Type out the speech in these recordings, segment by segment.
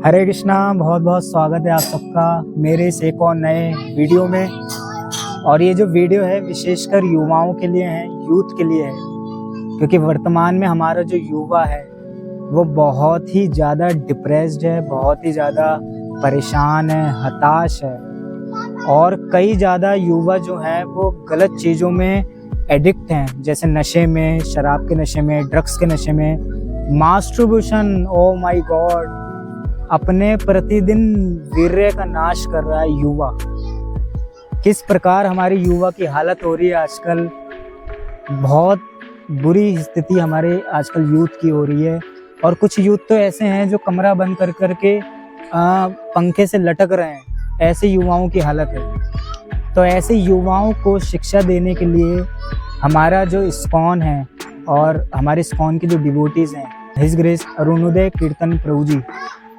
हरे कृष्णा। बहुत बहुत स्वागत है आप सबका मेरे इस एक और नए वीडियो में। और ये जो वीडियो है विशेषकर युवाओं के लिए है, यूथ के लिए है, क्योंकि वर्तमान में हमारा जो युवा है वो बहुत ही ज़्यादा डिप्रेस्ड है, बहुत ही ज़्यादा परेशान है, हताश है। और कई ज़्यादा युवा जो हैं वो गलत चीज़ों में एडिक्ट हैं, जैसे नशे में, शराब के नशे में, ड्रग्स के नशे में, मास्टरबेशन। ओ माय गॉड, अपने प्रतिदिन वीर्य का नाश कर रहा है युवा। किस प्रकार हमारी युवा की हालत हो रही है आजकल, बहुत बुरी स्थिति हमारे आजकल यूथ की हो रही है। और कुछ यूथ तो ऐसे हैं जो कमरा बंद कर करके पंखे से लटक रहे हैं, ऐसे युवाओं की हालत है। तो ऐसे युवाओं को शिक्षा देने के लिए हमारा जो इस्कॉन है और हमारे इस्कॉन के जो डिवोटीज़ हैं, हिज ग्रेस अरुणोदय कीर्तन प्रभु जी,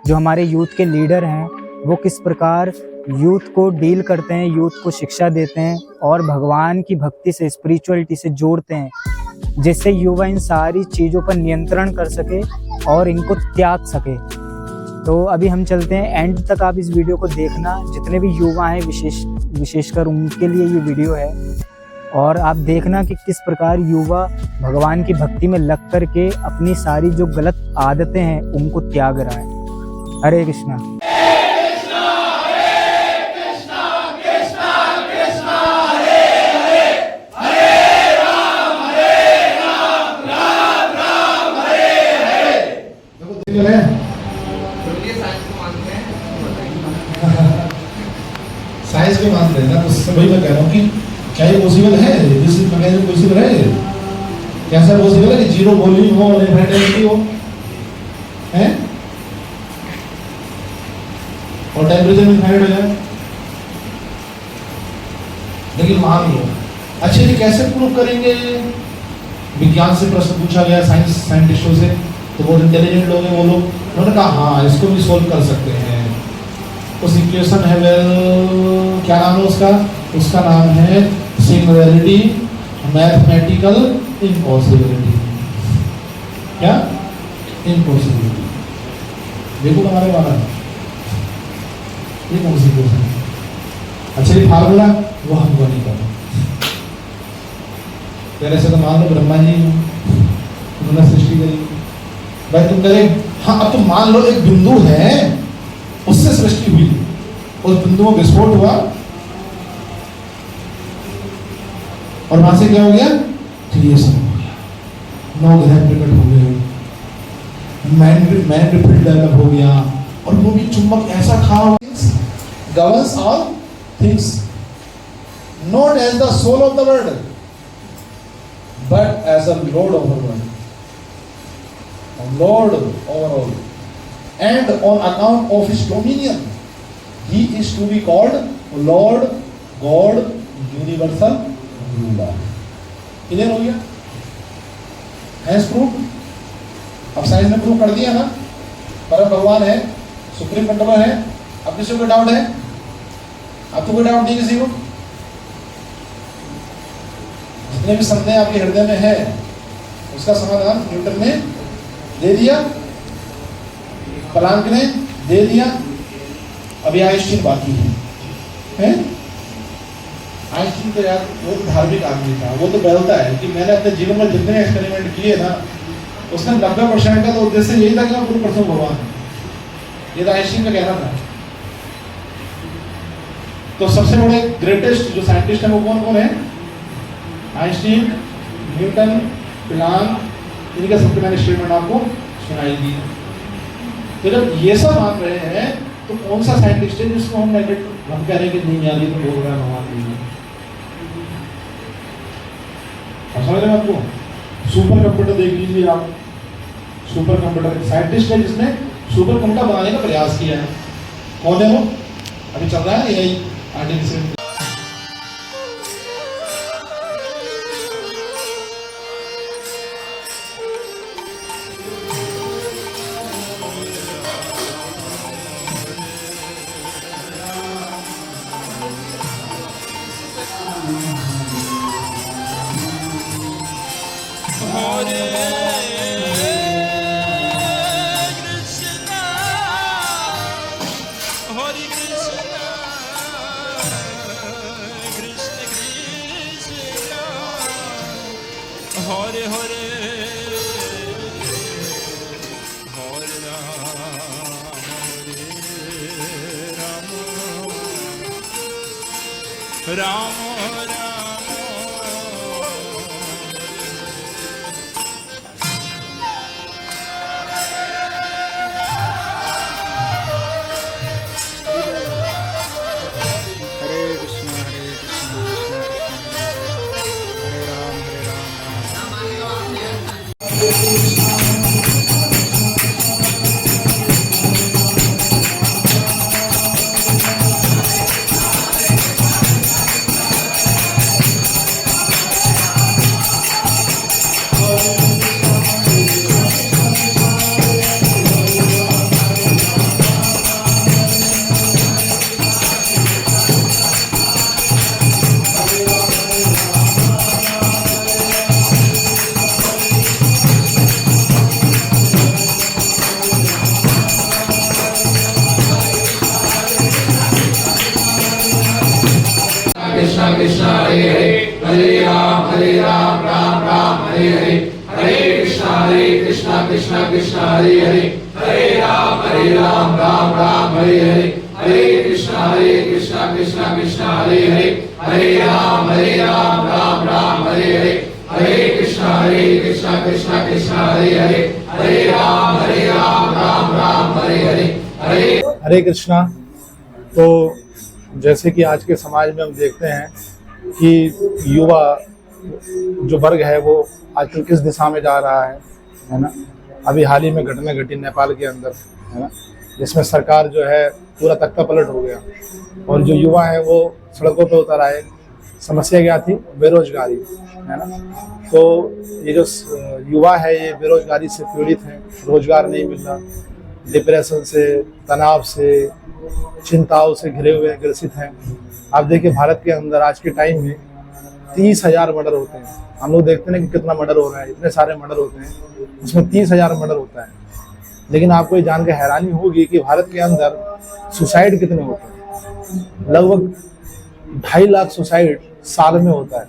जो हमारे यूथ के लीडर हैं, वो किस प्रकार यूथ को डील करते हैं, यूथ को शिक्षा देते हैं और भगवान की भक्ति से, स्पिरिचुअलिटी से जोड़ते हैं, जिससे युवा इन सारी चीज़ों पर नियंत्रण कर सके और इनको त्याग सके। तो अभी हम चलते हैं, एंड तक आप इस वीडियो को देखना। जितने भी युवा हैं विशेषकर उनके लिए ये वीडियो है। और आप देखना कि किस प्रकार युवा भगवान की भक्ति में लग करके अपनी सारी जो गलत आदतें हैं उनको त्याग रहा है। हरे कृष्णा। साइंस के मानते हैं ना, तो वही मैं कह रहा हूँ कि क्या ये पॉसिबल है? दिस इज मैकेनिज्म पॉसिबल है? कैसा पॉसिबल है कि जीरो वॉल्यूम हो और इनफिनिटी हो, हैं? और टेम्परेचर इनफिनिट हो जाए? लेकिन मान लो, अच्छा ये कैसे प्रूव करेंगे? विज्ञान से प्रश्न पूछा गया साइंटिस्टों से, तो बहुत इंटेलिजेंट लोग हैं वो लोग, उन्होंने कहा हाँ इसको भी सोल्व कर सकते हैं। उस इक्वेशन है, क्या नाम है उसका? उसका नाम है सिंगुलैरिटी मैथमेटिकल इम्पॉसिबिलिटी। क्या? इम्पॉसिबिलिटी। देखो हमारे वाला ये कौन सी इक्वेशन है? अच्छा ये फार्मूला वो हमको नहीं पता। तेरे से तो मान लो ब्रह्मा जी उन्होंने सृष्टि करी भाई, तुम कहे हाँ। अब तुम मान लो एक बिंदु है, उससे सृष्टि हुई, उस बिंदु में विस्फोट हुआ और वहां से क्या हो गया? क्रिएशन हो गया, 9 ग्रह प्रकट हो गए, मैग्नेटिक फील्ड डेवलप हो गया, और वो भी चुंबक ऐसा था, governs all things, not as the soul of the world but as a lord of the world, lord over all, and on account of his dominion he is to be called Lord God universal ruler। Clear हो गया? Has prove. अब science ने prove कर दिया ना, परम भगवान है, सुप्रीम कंट्रोलर है। अब किसी को डाउट है? अब तो कोई डाउट नहीं किसी को। जितने भी संदेह आपके हृदय में है उसका समाधान न्यूटन ने दे दिया, प्लांक ने दे दिया। अभी आइंस्टीन बाकी है? आइंस्टीन तो यार वो धार्मिक आदमी था, वो तो बोलता है कि मैंने अपने जीवन में जितने एक्सपेरिमेंट किए ना उसमें 90% का तो उद्देश्य यही था कि मैं पूरी परसों भगवान हूं। ये तो आइंस्टीन का कहना था। तो सबसे बड़े ग्रेटेस्ट जो साइंटिस्ट है वो कौन कौन है? आइंस्टीन, न्यूटन, प्लांक, इनके सबके मैंने स्टेटमेंट आपको सुनाई दी। तो जब ये सब मान रहे हैं तो कौन सा साइंटिस्ट है जिसको हम कह रहे हैं कि नहीं यार ये तो बोल रहा है भगवान नहीं है? समझ रहे हैं आपको? सुपर कंप्यूटर देख लीजिए आप, सुपर कंप्यूटर साइंटिस्ट है जिसने सुपर कंप्यूटर बनाने का प्रयास किया है। कौन है वो? अभी चल रहा है यही आर्टिफिशियल। राम राम हरे कृष्ण हरे कृष्ण कृष्ण कृष्ण हरे राम राम कृष्णा कृष्णा हरे हरे हरे राम राम राम हरे हरे हरे कृष्णा कृष्णा कृष्णा हरे हरे हरे राम राम राम हरे हरे हरे कृष्णा कृष्णा कृष्णा हरे हरे हरे राम राम राम हरे हरे हरे कृष्णा कृष्णा कृष्णा हरे हरे हरे राम राम राम हरे हरे हरे कृष्णा। तो जैसे कि आज के समाज में हम देखते हैं कि युवा जो वर्ग है वो आजकल किस दिशा में जा रहा है ना। अभी हाल ही में घटना घटी नेपाल के अंदर, है ना, जिसमें सरकार जो है पूरा तख्ता पलट हो गया और जो युवा है वो सड़कों पे उतर आए। समस्या क्या थी? बेरोजगारी, है ना। तो ये जो युवा है ये बेरोजगारी से पीड़ित है, रोजगार नहीं मिल रहा, डिप्रेशन से, तनाव से, चिंताओं से घिरे हुए ग्रसित हैं। आप देखिए भारत के अंदर आज के टाइम में 30,000 मर्डर होते हैं। हम लोग देखते हैं कि कितना मर्डर हो रहा है, इतने सारे मर्डर होते हैं, उसमें 30,000 मर्डर होता है। लेकिन आपको ये जान के हैरानी होगी कि भारत के अंदर सुसाइड कितने होते हैं। लगभग 2.5 लाख सुसाइड साल में होता है।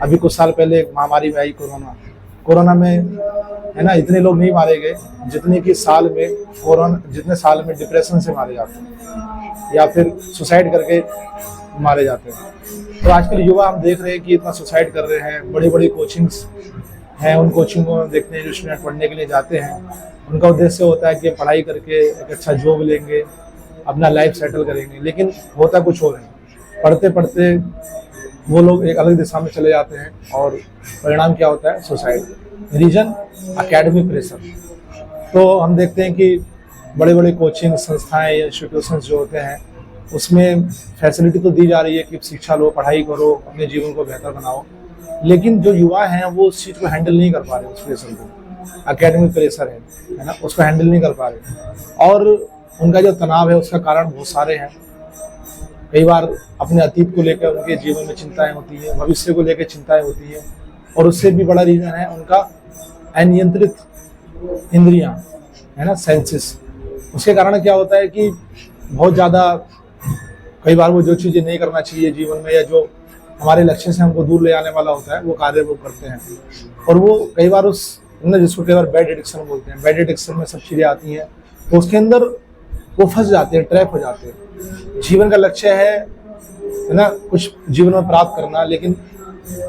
अभी कुछ साल पहले एक महामारी में आई कोरोना में, है ना, इतने लोग नहीं मारे गए जितने कि साल में जितने साल में डिप्रेशन से मारे जाते हैं या फिर सुसाइड करके मारे जाते हैं। तो आजकल युवा हम देख रहे हैं कि इतना सुसाइड कर रहे हैं। बड़ी बड़ी कोचिंग्स हैं, उन कोचिंगों में देखते हैं जो स्टूडेंट पढ़ने के लिए जाते हैं, उनका उद्देश्य होता है कि पढ़ाई करके एक अच्छा जॉब लेंगे, अपना लाइफ सेटल करेंगे, लेकिन होता कुछ और है। पढ़ते पढ़ते वो लोग एक अलग दिशा में चले जाते हैं और परिणाम क्या होता है? सुसाइड। Reason academic pressure. तो हम देखते हैं कि बड़े बड़े कोचिंग संस्थाएं या इंस्टीट्यूशंस जो होते हैं उसमें फैसिलिटी तो दी जा रही है कि शिक्षा लो, पढ़ाई करो, अपने जीवन को बेहतर बनाओ, लेकिन जो युवा हैं वो उस चीज़ को हैंडल नहीं कर पा रहे। उस प्रेशर को, एकेडमिक प्रेशर है ना, उसको हैंडल नहीं कर पा रहे और उनका जो तनाव है उसका कारण बहुत सारे हैं। कई बार अपने अतीत को लेकर उनके जीवन में चिंताएं होती हैं, भविष्य को लेकर चिंताएं होती हैं और उससे भी बड़ा रीजन है उनका अनियंत्रित इंद्रियां, है ना, सेंसेस। उसके कारण क्या होता है कि बहुत ज़्यादा कई बार वो जो चीज़ें नहीं करना चाहिए जीवन में या जो हमारे लक्ष्य से हमको दूर ले आने वाला होता है वो कार्य वो करते हैं और वो कई बार उस जिसको कई बार बैड एडिक्शन बोलते हैं, बैड एडिक्शन में सब चीज़ें आती हैं तो उसके अंदर वो फंस जाते हैं, ट्रैप हो जाते हैं। जीवन का लक्ष्य है ना, कुछ जीवन में प्राप्त करना, लेकिन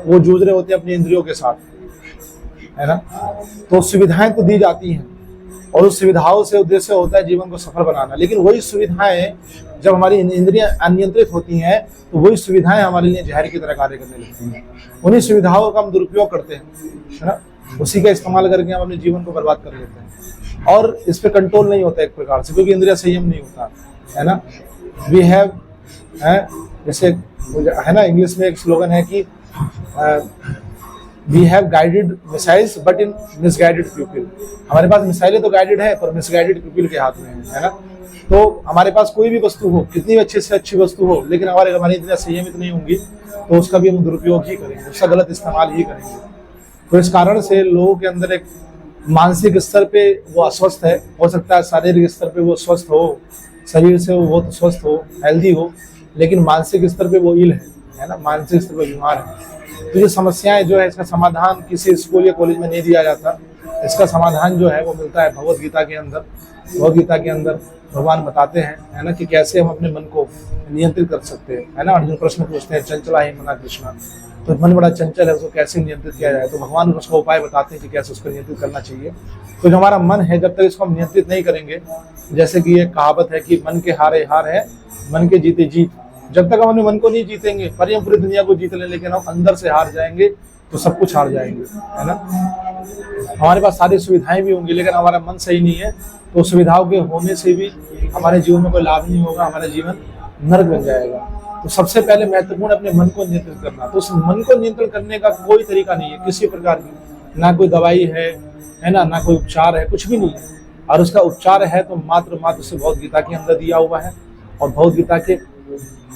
वो जूझ रहे होते हैं अपनी इंद्रियों के साथ, है ना। तो सुविधाएं तो दी जाती हैं और उस सुविधाओं से उद्देश्य होता है जीवन को सफल बनाना, लेकिन वही सुविधाएं जब हमारी इंद्रियां अनियंत्रित होती हैं तो वही सुविधाएं हमारे लिए जहर की तरह कार्य करने लगती हैं। उन्हीं सुविधाओं का हम दुरुपयोग करते हैं, है ना, उसी का इस्तेमाल करके हम अपने जीवन को बर्बाद कर लेते हैं और इस पर कंट्रोल नहीं होता एक प्रकार से, क्योंकि इंद्रिय संयम नहीं होता, है ना। वी हैव, जैसे है ना, इंग्लिश में एक स्लोगन है कि we have guided missiles but in misguided people. हमारे पास मिसाइलें तो गाइडेड है पर मिसगाइडेड पीपल के हाथ में है ना। तो हमारे पास कोई भी वस्तु हो, कितनी अच्छी से अच्छी वस्तु हो, लेकिन हमारी इंद्रियां संयमित नहीं होंगी तो उसका भी हम दुरुपयोग ही करेंगे, उसका गलत इस्तेमाल ही करेंगे। तो इस कारण से लोगों के अंदर एक मानसिक स्तर पे वो अस्वस्थ है, हो सकता है शारीरिक स्तर पे वो स्वस्थ हो, शरीर से वो बहुत स्वस्थ हो, हेल्दी हो, लेकिन मानसिक स्तर पे वो इल है ना, मानसिक स्तर पे बीमार है। तो ये समस्याएं जो है इसका समाधान किसी स्कूल या कॉलेज में नहीं दिया जाता। इसका समाधान जो है वो मिलता है भगवत गीता के अंदर, भगवद गीता के अंदर भगवान बताते हैं, है ना, कि कैसे हम अपने मन को नियंत्रित कर सकते हैं, है ना। अर्जुन प्रश्न पूछते हैं, चंचला ही मना कृष्णा, तो मन बड़ा चंचल है, उसको कैसे नियंत्रित किया जाए। तो भगवान उसका उपाय बताते हैं कि कैसे उसको नियंत्रित करना चाहिए। तो जो हमारा मन है, जब तक इसको हम नियंत्रित नहीं करेंगे, जैसे कि ये कहावत है कि मन के हारे हार है, मन के जीते जीत। जब तक हम अपने मन को नहीं जीतेंगे, पर हम पूरी दुनिया को जीत लें, लेकिन हम अंदर से हार जाएंगे तो सब कुछ हार जाएंगे, है ना। हमारे पास सारी सुविधाएं भी होंगी, लेकिन हमारा मन सही नहीं है, तो सुविधाओं के होने से भी हमारे जीवन में कोई लाभ नहीं होगा, हमारा जीवन नर्क बन जाएगा। तो सबसे पहले महत्वपूर्ण अपने मन को नियंत्रित करना। तो उस मन को नियंत्रण करने का कोई तरीका नहीं है किसी प्रकार की, ना कोई दवाई है ना कोई उपचार है, कुछ भी नहीं है। और उसका उपचार है तो मात्र से भगवद गीता के अंदर दिया हुआ है, और भगवद गीता के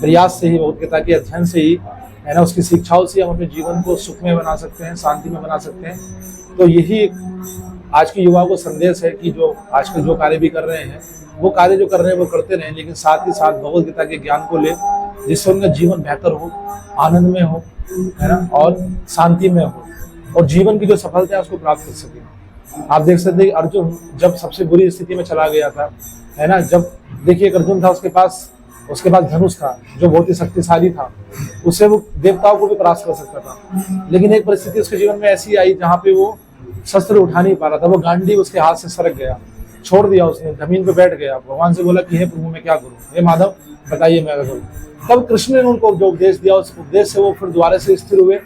प्रयास से ही, भगवद गीता के अध्ययन से ही, है ना, उसकी शिक्षाओं से हम अपने जीवन को सुखमय बना सकते हैं, शांति में बना सकते हैं। तो यही आज के युवाओं को संदेश है कि जो आजकल जो कार्य भी कर रहे हैं, वो कार्य जो कर रहे हैं वो करते रहें, लेकिन साथ ही साथ भगवद गीता के ज्ञान को ले, जिससे उनका जीवन बेहतर हो, आनंद में हो, है ना, और शांति में हो, और जीवन की जो सफलता है उसको प्राप्त कर सके। आप देख सकते हैं अर्जुन जब सबसे बुरी स्थिति में चला गया था, है ना, जब देखिए एक अर्जुन था, उसके पास धनुष था जो बहुत ही शक्तिशाली था, उससे वो देवताओं को भी परास्त कर सकता था। लेकिन एक परिस्थिति उसके जीवन में ऐसी आई जहाँ पे वो शस्त्र उठा नहीं पा रहा था, वो गांडीव उसके हाथ से सरक गया, छोड़ दिया, उसने जमीन पे बैठ गया। भगवान से बोला कि हे प्रभु मैं क्या करूँ, हे माधव बताइए मैं क्या करूँ। तब कृष्ण ने उनको जो उपदेश दिया, उस उपदेश से वो फिर दोबारा से स्थिर हुए,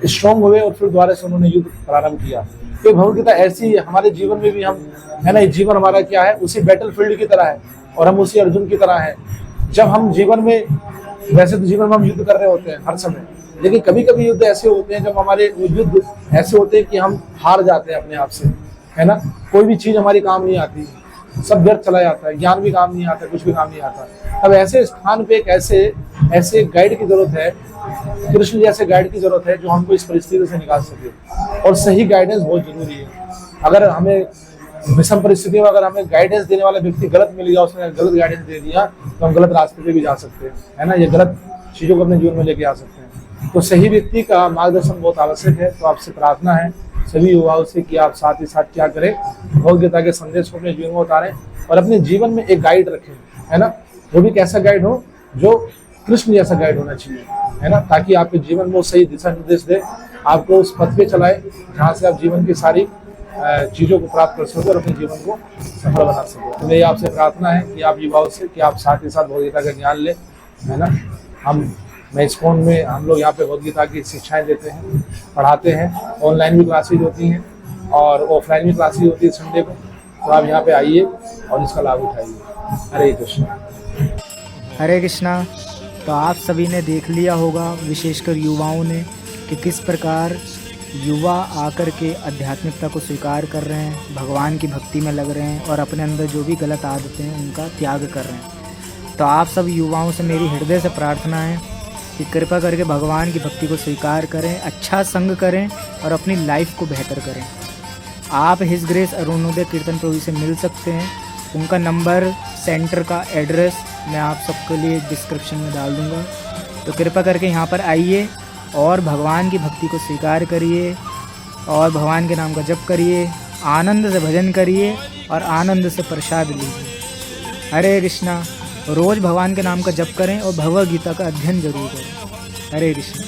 स्ट्रांग हुए, और फिर दोबारा से उन्होंने युद्ध प्रारंभ किया। तो भगवद गीता ऐसी हमारे जीवन में भी, हम, है ना, जीवन हमारा क्या है, उसी बैटल फील्ड की तरह है, और हम उसी अर्जुन की तरह है। जब हम जीवन में, वैसे तो जीवन में हम युद्ध कर रहे होते हैं हर समय, लेकिन कभी कभी युद्ध ऐसे होते हैं, जब हमारे युद्ध ऐसे होते हैं कि हम हार जाते हैं अपने आप से, है ना। कोई भी चीज हमारी काम नहीं आती, सब व्यर्थ चला जाता है, ज्ञान भी काम नहीं आता, कुछ भी काम नहीं आता। अब ऐसे स्थान पे एक ऐसे गाइड की जरूरत है, कृष्ण जैसे गाइड की जरूरत है, जो हमको इस परिस्थिति से निकाल सके। और सही गाइडेंस बहुत जरूरी है। अगर हमें विषम परिस्थिति में अगर हमें गाइडेंस देने वाला व्यक्ति गलत मिल गया, उसने गलत गाइडेंस दे दिया, तो हम गलत रास्ते पे भी जा सकते हैं, है ना। ये गलत चीजों को अपने जीवन में लेके आ सकते हैं। तो सही व्यक्ति का मार्गदर्शन बहुत आवश्यक है। तो आपसे प्रार्थना है सभी युवाओं से कि आप साथ ही साथ क्या करें, भगवद गीता के संदेश को अपने जीवन में उतारें, और अपने जीवन में एक गाइड रखें, है ना। वो भी कैसा गाइड हो, जो कृष्ण जैसा गाइड होना चाहिए, है ना, ताकि आपके जीवन में वो सही दिशा निर्देश दे, आपको उस पथ पे चलाए जहाँ से आप जीवन की सारी चीज़ों को प्राप्त कर सको और अपने जीवन को सफल बना सको। तो मेरी आपसे प्रार्थना है कि आप युवाओं से कि आप साथ ही साथ भगवद गीता का ज्ञान लें, है ना। मैं इस्कॉन में हम लोग यहाँ पे भगवद गीता की शिक्षाएं देते हैं, पढ़ाते हैं। ऑनलाइन भी क्लासेज होती हैं और ऑफलाइन भी क्लासेज होती है संडे को। तो आप यहाँ पे आइए और इसका लाभ उठाइए। हरे कृष्णा। हरे कृष्णा। तो आप सभी ने देख लिया होगा, विशेषकर युवाओं ने, कि किस प्रकार युवा आकर के आध्यात्मिकता को स्वीकार कर रहे हैं, भगवान की भक्ति में लग रहे हैं और अपने अंदर जो भी गलत आदतें हैं उनका त्याग कर रहे हैं। तो आप सब युवाओं से मेरी हृदय से प्रार्थना है कि कृपा करके भगवान की भक्ति को स्वीकार करें, अच्छा संग करें और अपनी लाइफ को बेहतर करें। आप हिज ग्रेस अरुणोदय कीर्तन प्रभु से मिल सकते हैं। उनका नंबर, सेंटर का एड्रेस मैं आप सबके लिए डिस्क्रिप्शन में डाल दूँगा। तो कृपा करके यहाँ पर आइए और भगवान की भक्ति को स्वीकार करिए और भगवान के नाम का जप करिए, आनंद से भजन करिए और आनंद से प्रसाद लीजिए। हरे कृष्णा। रोज़ भगवान के नाम का जप करें और भगवद गीता का अध्ययन जरूर करें। हरे कृष्णा।